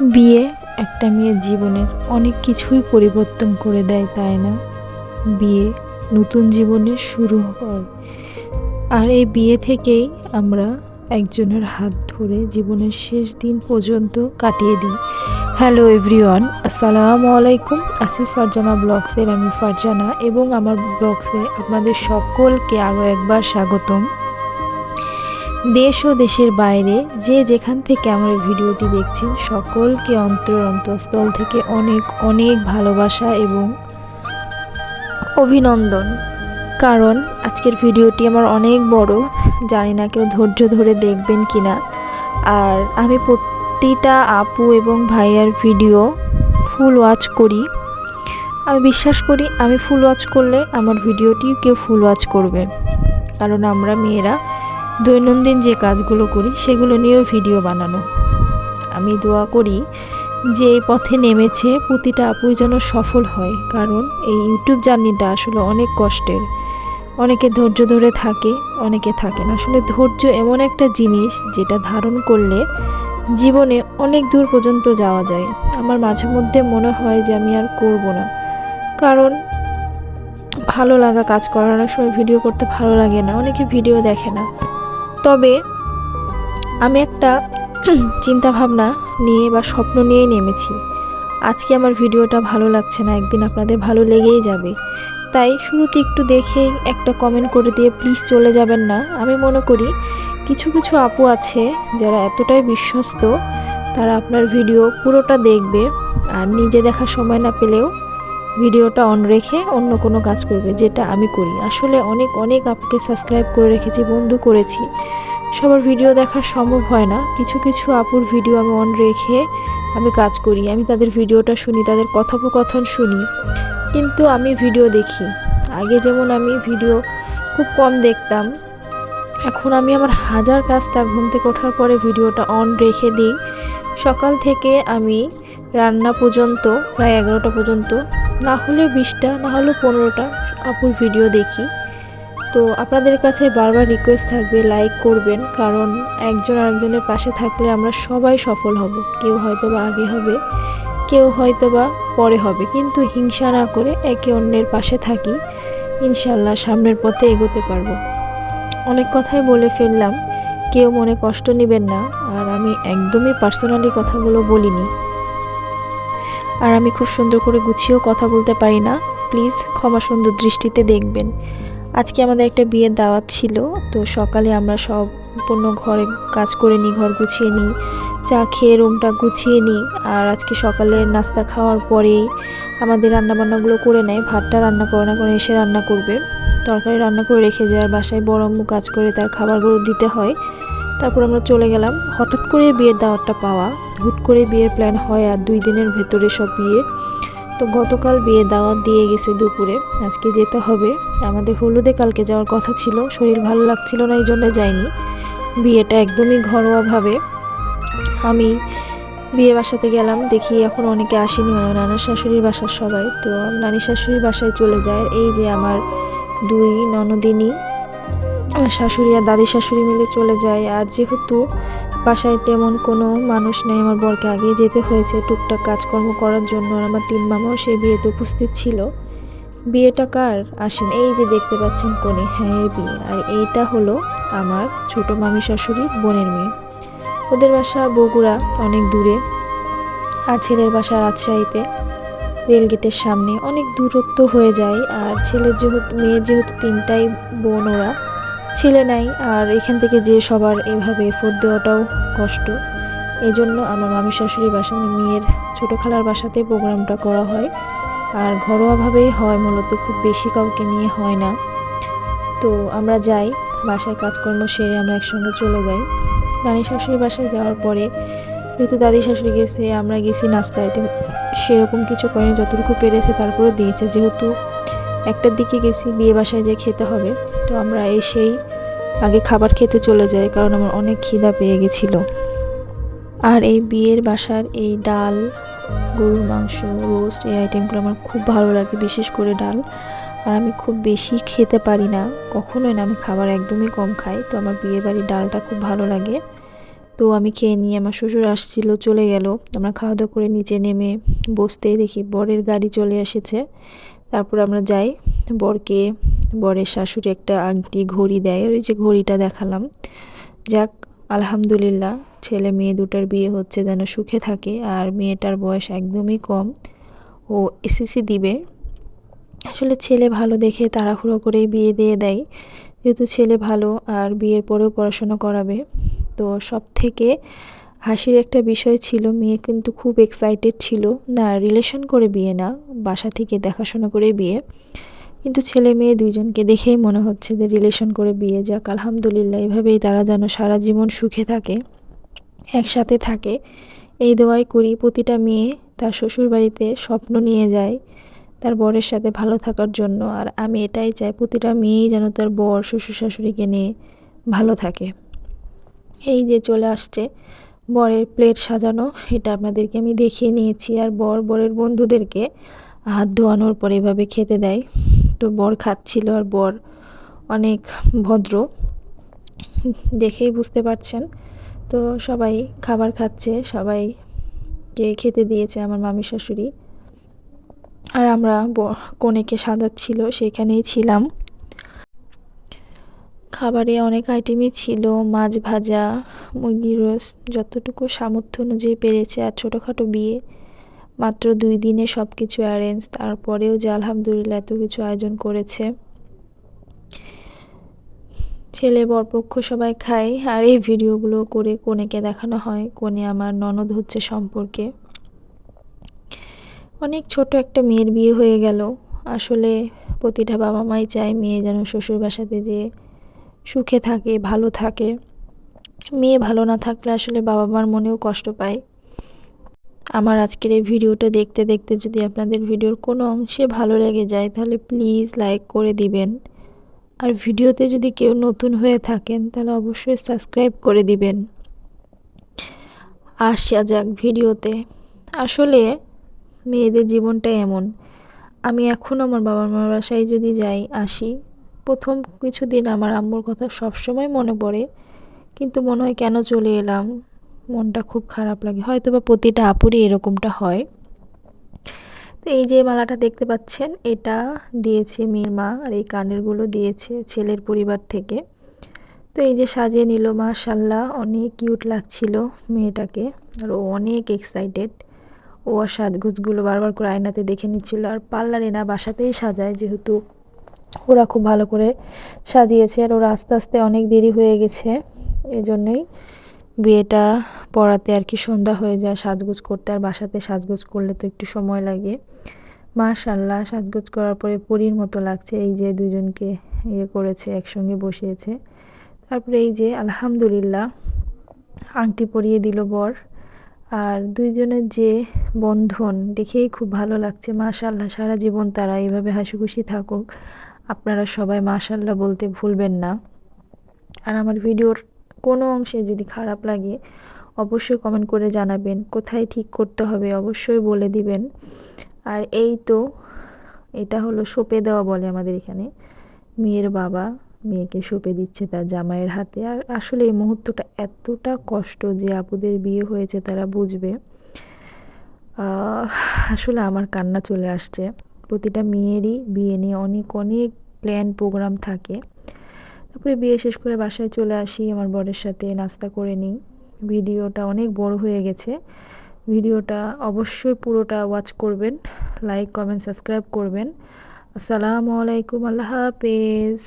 বিয়ে একটা মেয়ের জীবনের অনেক কিছুই পরিবর্তন করে দেয়, তাই না? বিয়ে নতুন জীবনের শুরু হয়। আর এই বিয়ে থেকেই আমরা একজনের হাত ধরে জীবনের শেষ দিন পর্যন্ত কাটিয়ে দিই। হ্যালো এভরিওয়ান, আসসালামু আলাইকুম। আসিফ ফারজানা ব্লগসের আমি ফারজানা, এবং আমার ব্লগসে আপনাদের সকলকে আরও একবার স্বাগতম। দেশ ও দেশের বাইরে যে যেখান থেকে আমার ভিডিওটি দেখছেন, সকলকে অন্তঃস্থল থেকে অনেক অনেক ভালোবাসা এবং অভিনন্দন। কারণ আজকের ভিডিওটি আমার অনেক বড়, জানি না কেউ ধৈর্য ধরে দেখবেন কিনা। আর আমি প্রতিটা আপু এবং ভাইয়ার ভিডিও ফুল ওয়াচ করি। আমি বিশ্বাস করি আমি ফুল ওয়াচ করলে আমার ভিডিওটি কেউ ফুল ওয়াচ করবে। কারণ আমরা মেয়েরা দৈনন্দিন যে কাজগুলো করি সেগুলো নিয়েও ভিডিও বানানো। আমি দোয়া করি যে এই পথে নেমেছে প্রতিটা আপুই যেন সফল হয়। কারণ এই ইউটিউব জার্নিটা আসলে অনেক কষ্টের। অনেকে ধৈর্য ধরে থাকে, অনেকে থাকে না। আসলে ধৈর্য এমন একটা জিনিস যেটা ধারণ করলে জীবনে অনেক দূর পর্যন্ত যাওয়া যায়। আমার মাঝে মধ্যে মনে হয় যে আমি আর করব না, কারণ ভালো লাগা কাজ করার অনেক সময় ভিডিও করতে ভালো লাগে না, অনেকে ভিডিও দেখে না। তবে আমি একটা চিন্তা ভাবনা নিয়ে বা স্বপ্ন নিয়েই নেমেছি। আজকে আমার ভিডিওটা ভালো লাগছে না, একদিন আপনাদের ভালো লেগেই যাবে। তাই শুরুতে একটু দেখেই একটা কমেন্ট করে দিয়ে প্লিজ চলে যাবেন না। আমি মনে করি কিছু কিছু আপু আছে যারা এতটাই বিশ্বস্ত, তারা আপনার ভিডিও পুরোটা দেখবে আর নিজে দেখার সময় না পেলেও ভিডিওটা অন রেখে অন্য কোনো কাজ করবে, যেটা আমি করি। আসলে অনেক অনেক আপুকে সাবস্ক্রাইব করে রেখেছি, বন্ধু করেছি। সবার ভিডিও দেখা সম্ভব হয় না। কিছু কিছু আপুর ভিডিও আমি অন রেখে আমি কাজ করি। আমি তাদের ভিডিওটা শুনি, তাদের কথোপকথন শুনি, কিন্তু আমি ভিডিও দেখি। আগে যেমন আমি ভিডিও খুব কম দেখতাম, এখন আমি আমার হাজার কাজ তা ঘুম থেকে ওঠার পরে ভিডিওটা অন রেখে দিই। সকাল থেকে আমি রান্না পর্যন্ত প্রায় 11টা পর্যন্ত, না হলে 20টা, না হলে 15টা আপুর ভিডিও দেখি। তো আপনাদের কাছে বারবার রিকোয়েস্ট থাকবে লাইক করবেন, কারণ একজন আরেকজনের পাশে থাকলে আমরা সবাই সফল হব। কেউ হয়তো বা আগে হবে, কেউ হয়তো বা পরে হবে, কিন্তু হিংসা না করে একে অন্যের পাশে থাকি, ইনশাল্লাহ সামনের পথে এগোতে পারবো। অনেক কথাই বলে ফেললাম, কেউ মনে কষ্ট নেবেন না। আর আমি একদমই পার্সোনালি কথাগুলো বলিনি, আর আমি খুব সুন্দর করে গুছিয়েও কথা বলতে পারি না, প্লিজ ক্ষমা সুন্দর দৃষ্টিতে দেখবেন। আজকে আমাদের একটা বিয়ের দাওয়াত ছিল, তো সকালে আমরা সম্পূর্ণ ঘরে কাজ করে নিই, ঘর গুছিয়ে নিই, চা খেয়ে রুমটা গুছিয়ে নিই। আর আজকে সকালে নাস্তা খাওয়ার পরেই আমাদের রান্নাবান্নাগুলো করে নেয়। ভাতটা রান্না করে না, করে এসে রান্না করবে। তরকারি রান্না করে রেখে যায়, আর বাসায় বড় আম্মু কাজ করে তার খাবারগুলো দিতে হয়। তারপর আমরা চলে গেলাম। হঠাৎ করে বিয়ের দাওয়াতটা পাওয়া, হুট করে বিয়ের প্ল্যান হয়, আর 2 দিনের ভেতরে সব বিয়ে। তো গতকাল বিয়ে দাওয়াত দিয়ে গেছে দুপুরে, আজকে যেতে হবে। আমাদের হলুদে কালকে যাওয়ার কথা ছিল, শরীর ভালো লাগছিল না, এই জন্য যাইনি। বিয়েটা একদমই ঘরোয়াভাবে। আমি বিয়ে বাসাতে গেলাম, দেখি এখন অনেকে আসেনি, মানে নানা শাশুড়ির বাসার সবাই। তো নানি শাশুড়ির বাসায় চলে যায়। এই যে আমার 2 ননদিনী, শাশুড়ি আর দাদি শাশুড়ি মিলে চলে যায়। আর যেহেতু বাসায় তেমন কোনো মানুষ নেই, আমার বরকে আগে যেতে হয়েছে টুকটাক কাজকর্ম করার জন্য। আর আমার 3 মামাও সেই বিয়েতে উপস্থিত ছিল। বিয়েটা কার আসেন, এই যে দেখতে পাচ্ছেন কোণে, হ্যাঁ এর বিয়ে। আর এইটা হলো আমার ছোট মামি শাশুড়ি বোনের মেয়ে। ওদের বাসা বগুড়া, অনেক দূরে। আর ছেলের বাসা রাজশাহীতে, রেলগেটের সামনে, অনেক দূরত্ব হয়ে যায়। আর ছেলের যেহেতু মেয়ের যেহেতু 3টাই বোন, ওরা ছেলে নাই, আর এখান থেকে যে সবার এভাবে এফোর্ট দেওয়াটাও কষ্ট। এই জন্য আমার মামি শাশুড়ির বাসা, মানে মেয়ের ছোটো খালার বাসাতে প্রোগ্রামটা করা হয়। আর ঘরোয়াভাবেই হয় মূলত, খুব বেশি কাউকে নিয়ে হয় না। তো আমরা যাই, বাসায় কাজকর্ম সেরে আমরা একসঙ্গে চলে যাই। নানি শাশুড়ির বাসায় যাওয়ার পরে যেহেতু দাদি শাশুড়ি গেছে, আমরা গেছি। নাস্তা আইটেম সেরকম কিছু করেনি, যতটুকু পেরেছে তারপরে দিয়েছে। যেহেতু 1টার দিকে গেছি, বিয়ে বাসায় যেয়ে খেতে হবে, তো আমরা এসেই আগে খাবার খেতে চলে যাই, কারণ আমার অনেক খিদা পেয়ে গেছিলো। আর এই বিয়ের বাসার এই ডাল, গরুর মাংস, রোস্ট, এই আইটেমগুলো আমার খুব ভালো লাগে, বিশেষ করে ডাল। আর আমি খুব বেশি খেতে পারি না, কখনোই না, আমি খাবার একদমই কম খাই। তো আমার বিয়ে বাড়ির ডালটা খুব ভালো লাগে। তো আমি খেয়ে নিয়ে আমার শ্বশুর আসছিল, চলে গেল। আমরা খাওয়া দাওয়া করে নিচে নেমে বসতেই দেখি বরের গাড়ি চলে এসেছে। তারপর আমরা যাই, বরের শাশুড়ি একটা আংটি ঘড়ি দেয়, ওই যে ঘড়িটা দেখালাম। যাক, আলহামদুলিল্লাহ, ছেলে মেয়ে দুটার বিয়ে হচ্ছে যেন সুখে থাকে। আর মেয়েটার বয়স একদমই কম, ও এসএসসি দিবে। আসলে ছেলে ভালো দেখে তাড়াহুড়ো করেই বিয়ে দিয়ে দেয়, যেহেতু ছেলে ভালো আর বিয়ের পরেও পড়াশোনা করাবে। তো সব থেকে হাসির একটা বিষয় ছিল, মেয়ে কিন্তু খুব এক্সাইটেড ছিল, না রিলেশন করে বিয়ে না, বাসা থেকে দেখাশোনা করে বিয়ে। কিন্তু ছেলে মেয়ে দুইজনকে দেখেই মনে হচ্ছে যে রিলেশন করে বিয়ে। যাক, আলহামদুলিল্লাহ, এভাবেই তারা যেন সারা জীবন সুখে থাকে, একসাথে থাকে, এই দোয়াই করি। প্রতিটা মেয়ে তার শ্বশুর বাড়িতে স্বপ্ন নিয়ে যায় তার বরের সাথে ভালো থাকার জন্য। আর আমি এটাই চাই, প্রতিটা মেয়েই যেন তার বর শ্বশুর শাশুড়িকে নিয়ে ভালো থাকে। এই যে চলে আসছে বরের প্লেট সাজানো, এটা আপনাদেরকে আমি দেখিয়ে নিয়েছি। আর বরের বন্ধুদেরকে হাত ধোয়ানোর পরে এভাবে খেতে দেয়। তো বর খাচ্ছিল, আর বর অনেক ভদ্র, দেখেই বুঝতে পারছেন। তো সবাই খাবার খাচ্ছে, সবাইকে খেতে দিয়েছে আমার মামি শাশুড়ি। আর আমরা কনেকে সাজাচ্ছিল, সেখানেই ছিলাম। খাবারে অনেক আইটেমই ছিল, মাছ ভাজা, মুরগির রোস্ট, যতটুকু সামর্থ্য অনুযায়ী পেরেছে। আর ছোটোখাটো বিয়ে, মাত্র 2 দিনে সব কিছু অ্যারেঞ্জ, তারপরেও যে আলহামদুলিল্লাহ এত কিছু আয়োজন করেছে। ছেলে বরপক্ষ সবাই খায়, আর এই ভিডিওগুলো করে কনেকে দেখানো হয়। কনে আমার ননদ হচ্ছে সম্পর্কে। অনেক ছোট একটা মেয়ের বিয়ে হয়ে গেল। আসলে প্রতিটা বাবা মাই চায় মেয়ে যেন শ্বশুর বাসাতে যেয়ে সুখে থাকে, ভালো থাকে। মেয়ে ভালো না থাকলে আসলে বাবা মার মনেও কষ্ট পায়। আমার আজকের এই ভিডিওটা দেখতে দেখতে যদি আপনাদের ভিডিওর কোনো অংশে ভালো লেগে যায়, তাহলে প্লিজ লাইক করে দিবেন। আর ভিডিওতে যদি কেউ নতুন হয়ে থাকেন, তাহলে অবশ্যই সাবস্ক্রাইব করে দিবেন। আসা যাক ভিডিওতে। আসলে মেয়েদের জীবনটাই এমন। আমি এখনও আমার বাবার মার বাসায় যদি যাই, আসি, প্রথম কিছুদিন আমার আম্মুর কথা সবসময় মনে পড়ে, কিন্তু মনে হয় কেন চলে এলাম, মনটা খুব খারাপ লাগে। হয়তো বা প্রতিটা আপুরই এরকমটা হয়। তো এই যে মালাটা দেখতে পাচ্ছেন, এটা দিয়েছে মেয়ের মা, আর এই কানেরগুলো দিয়েছে ছেলের পরিবার থেকে। তো এই যে সাজিয়ে নিল, মাশাল্লাহ, অনেক কিউট লাগছিল মেয়েটাকে। আর ও অনেক এক্সাইটেড, ও আর সাজগোজগুলো বারবার করে আয়নাতে দেখে নিচ্ছিল। আর পার্লারে না, বাসাতেই সাজায়, যেহেতু ওরা খুব ভালো করে সাজিয়েছে। আর ওরা আস্তে আস্তে অনেক দেরি হয়ে গেছে, এজন্যই বিয়েটা পড়াতে আর কি সন্ধ্যা হয়ে যায় সাজগোজ করতে। আর বাসাতে সাজগোজ করলে তো একটু সময় লাগে। মাশাল্লাহ, সাজগোজ করার পরে পরীর মতো লাগছে। এই যে দুজনকে করেছে, একসঙ্গে বসিয়েছে। তারপরে এই যে আলহামদুলিল্লাহ আংটি পরিয়ে দিল বর। আর দুইজনের যে বন্ধন দেখেই খুব ভালো লাগছে। মাশাল্লাহ, সারা জীবন তারা এইভাবে হাসিখুশি থাকুক। আপনারা সবাই মাশাল্লাহ বলতে ভুলবেন না। আর আমার ভিডিওর কোনো অংশে যদি খারাপ লাগে, অবশ্যই কমেন্ট করে জানাবেন। কোথায় ঠিক করতে হবে অবশ্যই বলে দিবেন। আর এই তো, এটা হলো সঁপে দেওয়া বলে আমাদের এখানে। মেয়ের বাবা মেয়েকে সঁপে দিচ্ছে তার জামাইয়ের হাতে। আর আসলে এই মুহূর্তটা এতটা কষ্ট, যে আপুদের বিয়ে হয়েছে তারা বুঝবে। আসলে আমার কান্না চলে আসছে। প্রতিটা মেয়েরই বিয়ে নিয়ে অনেক অনেক প্ল্যান প্রোগ্রাম থাকে। তারপরে বিয়ে শেষ করে বাসায় চলে আসি, আমার বরের সাথে নাস্তা করে নিই। ভিডিওটা অনেক বড় হয়ে গেছে। ভিডিওটা অবশ্যই পুরোটা ওয়াচ করবেন, লাইক কমেন্ট সাবস্ক্রাইব করবেন। আসসালামু আলাইকুম, আল্লাহ হাফেজ।